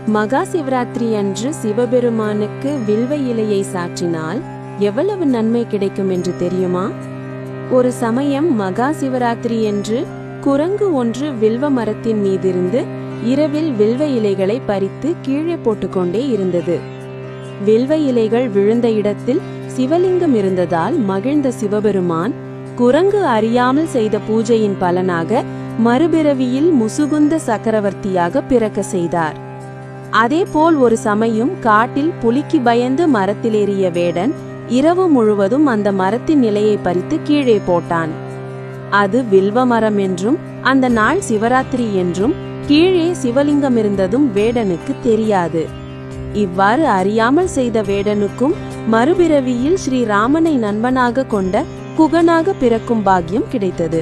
மகா சிவராத்திரி அன்று சிவபெருமானுக்கு வில்வ இலையை சாற்றினால் எவ்வளவு நன்மை கிடைக்கும் என்று தெரியுமா? ஒரு சமயம் மகா சிவராத்திரி என்று குரங்கு ஒன்று வில்வ மரத்தின் மீதிருந்து இரவில் வில்வ இலைகளை பறித்து கீழே போட்டுக்கொண்டே இருந்தது. வில்வ இலைகள் விழுந்த இடத்தில் சிவலிங்கம் இருந்ததால் மகிழ்ந்த சிவபெருமான் குரங்கு அறியாமல் செய்த பூஜையின் பலனாக மறுபிறவியில் முசுகுந்த சக்கரவர்த்தியாக பிறக்க செய்தார். அதேபோல் ஒரு சமயம் காட்டில் புலிக்கு பயந்து மரத்திலேறிய வேடன் இரவு முழுவதும் அந்த மரத்தின் இலையை பறித்து கீழே போட்டான். அது வில்வ மரம் என்றும் அந்த நாள் சிவராத்திரி என்றும் கீழே சிவலிங்கம் இருந்ததும் வேடனுக்கு தெரியாது. இவ்வாறு அறியாமல் செய்த வேடனுக்கும் மறுபிறவியில் ஸ்ரீராமனை நண்பனாக கொண்ட குகனாக பிறக்கும் பாக்கியம் கிடைத்தது.